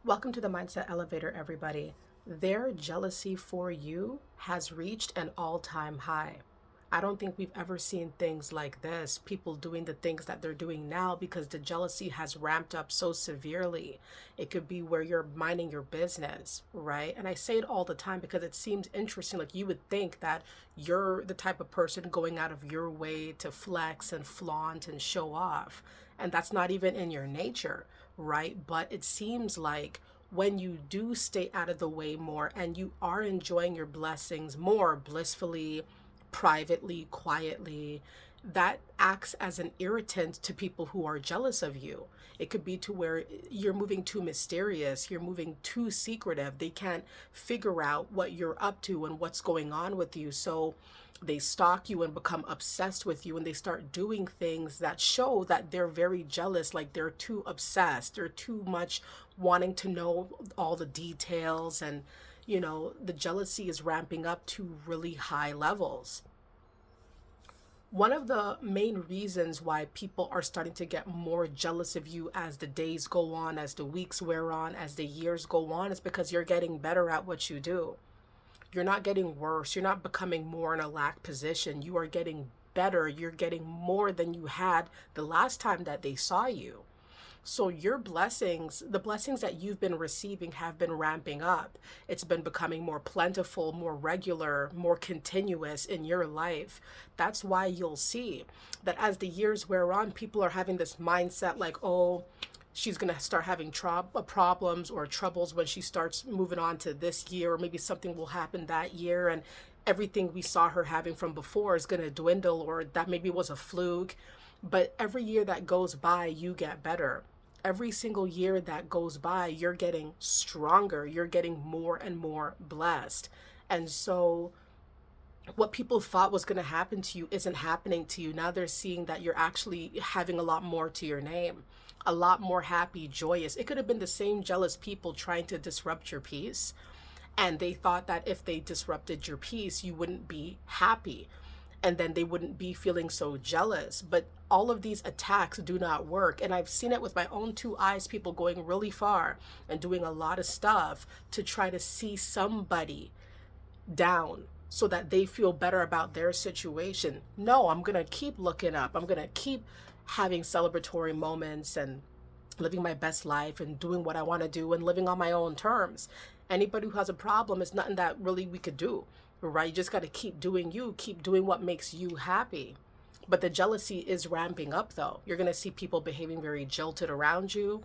Welcome to the Mindset Elevator, everybody. Their jealousy for you has reached an all-time high. I don't think we've ever seen things like this, people doing the things that they're doing now because the jealousy has ramped up so severely. It could be where you're minding your business, right? And I say it all the time because it seems interesting. Like you would think that you're the type of person going out of your way to flex and flaunt and show off. And that's not even in your nature, right? But it seems like when you do stay out of the way more and you are enjoying your blessings more blissfully, privately, quietly, that acts as an irritant to people who are jealous of you. It could be to where you're moving too mysterious, you're moving too secretive. They can't figure out what you're up to and what's going on with you. So they stalk you and become obsessed with you, and they start doing things that show that they're very jealous, like they're too obsessed, they're too much wanting to know all the details, and the jealousy is ramping up to really high levels. One of the main reasons why people are starting to get more jealous of you as the days go on, as the weeks wear on, as the years go on, is because you're getting better at what you do. You're not getting worse. You're not becoming more in a lack position. You are getting better. You're getting more than you had the last time that they saw you. So your blessings, the blessings that you've been receiving have been ramping up. It's been becoming more plentiful, more regular, more continuous in your life. That's why you'll see that as the years wear on, people are having this mindset like, oh, she's going to start having problems or troubles when she starts moving on to this year, or maybe something will happen that year. And everything we saw her having from before is going to dwindle, or that maybe was a fluke. But every year that goes by, you get better. Every single year that goes by, you're getting stronger. You're getting more and more blessed. And so what people thought was going to happen to you isn't happening to you. Now they're seeing that you're actually having a lot more to your name, a lot more happy, joyous. It could have been the same jealous people trying to disrupt your peace. And they thought that if they disrupted your peace, you wouldn't be happy, and then they wouldn't be feeling so jealous. But all of these attacks do not work. And I've seen it with my own two eyes, people going really far and doing a lot of stuff to try to see somebody down so that they feel better about their situation. No, I'm going to keep looking up. I'm going to keep having celebratory moments and living my best life and doing what I want to do and living on my own terms. Anybody who has a problem, is nothing that really we could do, right? You just got to keep doing you, keep doing what makes you happy. But the jealousy is ramping up, though. You're going to see people behaving very jilted around you.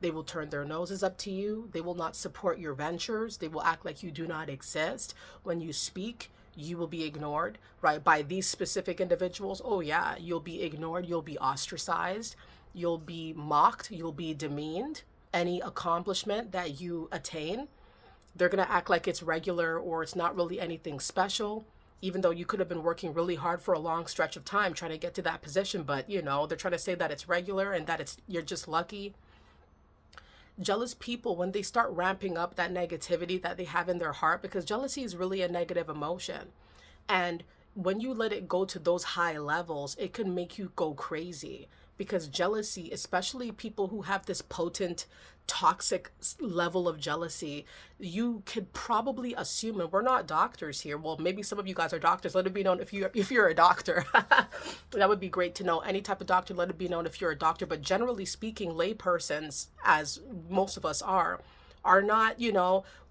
They will turn their noses up to you. They will not support your ventures. They will act like you do not exist. When you speak, you will be ignored, right? By these specific individuals. Oh, yeah, you'll be ignored. You'll be ostracized. You'll be mocked. You'll be demeaned. Any accomplishment that you attain, they're going to act like it's regular or it's not really anything special, even though you could have been working really hard for a long stretch of time trying to get to that position. But, they're trying to say that it's regular and that you're just lucky. Jealous people, when they start ramping up that negativity that they have in their heart, because jealousy is really a negative emotion. And when you let it go to those high levels, it can make you go crazy, because jealousy, especially people who have this potent, toxic level of jealousy, you could probably assume, and we're not doctors here. Well, maybe some of you guys are doctors. Let it be known if you're a doctor. That would be great to know. Any type of doctor, let it be known if you're a doctor. But generally speaking, laypersons, as most of us are not,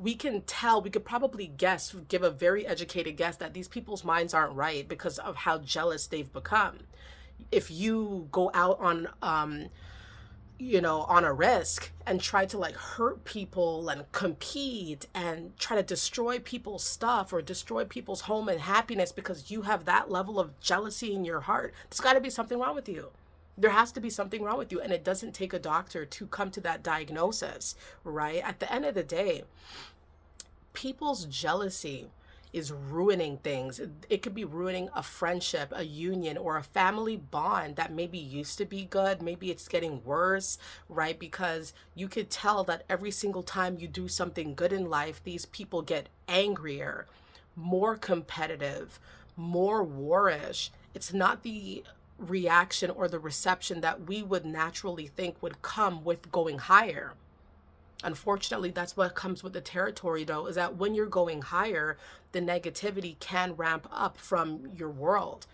we can tell, we could probably guess, give a very educated guess that these people's minds aren't right because of how jealous they've become. If you go out on a risk and try to like hurt people and compete and try to destroy people's stuff or destroy people's home and happiness because you have that level of jealousy in your heart, there's got to be something wrong with you. There has to be something wrong with you, and it doesn't take a doctor to come to that diagnosis, right? At the end of the day, people's jealousy is ruining things. It could be ruining a friendship, a union, or a family bond that maybe used to be good. Maybe it's getting worse, right? Because you could tell that every single time you do something good in life, these people get angrier, more competitive, more warish. It's not the reaction or the reception that we would naturally think would come with going higher. Unfortunately, that's what comes with the territory, though, is that when you're going higher, the negativity can ramp up from your world,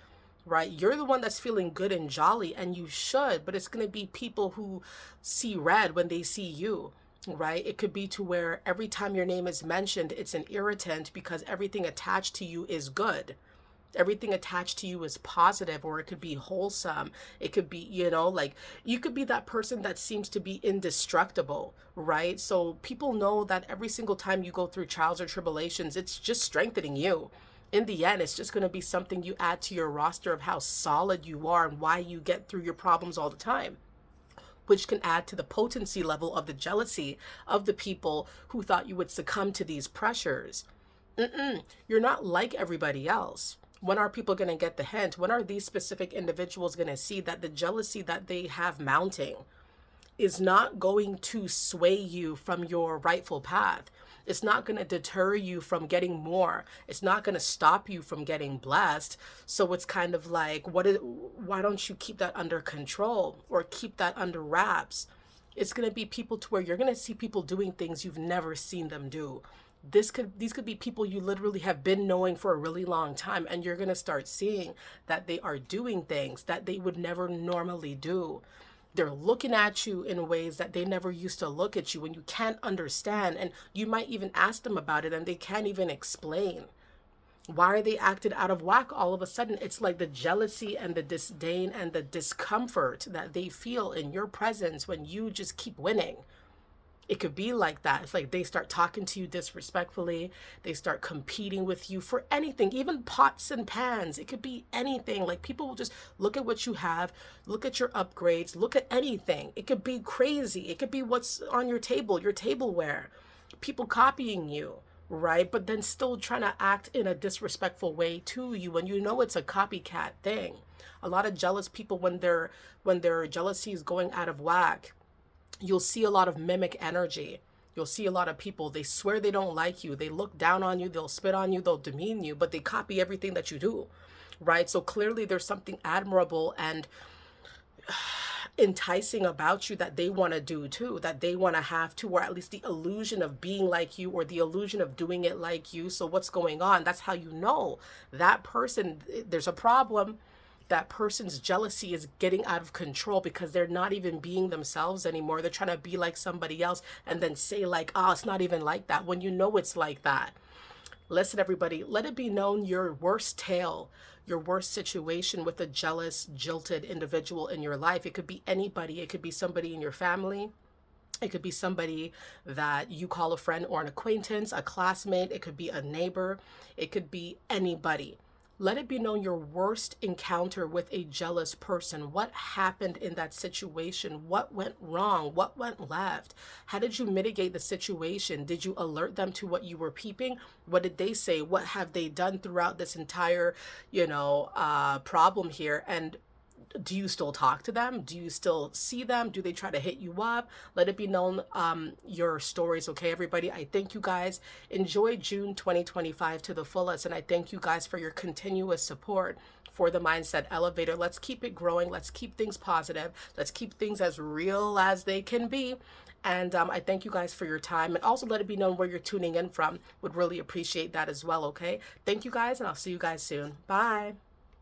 right? You're the one that's feeling good and jolly, and you should, but it's going to be people who see red when they see you, right? It could be to where every time your name is mentioned, it's an irritant because everything attached to you is good. Everything attached to you is positive, or it could be wholesome. It could be, like you could be that person that seems to be indestructible, right? So people know that every single time you go through trials or tribulations, it's just strengthening you. In the end, it's just going to be something you add to your roster of how solid you are and why you get through your problems all the time, which can add to the potency level of the jealousy of the people who thought you would succumb to these pressures. You're not like everybody else. When are people going to get the hint? When are these specific individuals going to see that the jealousy that they have mounting is not going to sway you from your rightful path? It's not going to deter you from getting more. It's not going to stop you from getting blessed. So it's kind of like, why don't you keep that under control or keep that under wraps? It's going to be people to where you're going to see people doing things you've never seen them do. These could be people you literally have been knowing for a really long time, and you're going to start seeing that they are doing things that they would never normally do. They're looking at you in ways that they never used to look at you, and you can't understand, and you might even ask them about it and they can't even explain why are they acted out of whack all of a sudden. It's like the jealousy and the disdain and the discomfort that they feel in your presence when you just keep winning. It could be like that. It's like they start talking to you disrespectfully. They start competing with you for anything, even pots and pans. It could be anything. Like people will just look at what you have, look at your upgrades, look at anything. It could be crazy. It could be what's on your tableware. People copying you, right? But then still trying to act in a disrespectful way to you when you know it's a copycat thing. A lot of jealous people, when their jealousy is going out of whack, you'll see a lot of mimic energy. You'll see a lot of people, they swear they don't like you. They look down on you. They'll spit on you. They'll demean you, but they copy everything that you do, right? So clearly there's something admirable and enticing about you that they want to do too, that they want to have too, or at least the illusion of being like you or the illusion of doing it like you. So what's going on? That's how you know that person, there's a problem. That person's jealousy is getting out of control because they're not even being themselves anymore. They're trying to be like somebody else and then say like, oh, it's not even like that, when you know it's like that. Listen, everybody, let it be known your worst tale, your worst situation with a jealous, jilted individual in your life. It could be anybody. It could be somebody in your family. It could be somebody that you call a friend or an acquaintance, a classmate. It could be a neighbor. It could be anybody. Let it be known your worst encounter with a jealous person. What happened in that situation? What went wrong? What went left? How did you mitigate the situation? Did you alert them to what you were peeping? What did they say? What have they done throughout this entire, problem here? And do you still talk to them? Do you still see them? Do they try to hit you up? Let it be known your stories, okay, everybody? I thank you guys. Enjoy June 2025 to the fullest, and I thank you guys for your continuous support for the Mindset Elevator. Let's keep it growing. Let's keep things positive. Let's keep things as real as they can be. And I thank you guys for your time. And also let it be known where you're tuning in from. Would really appreciate that as well, okay? Thank you guys, and I'll see you guys soon. Bye.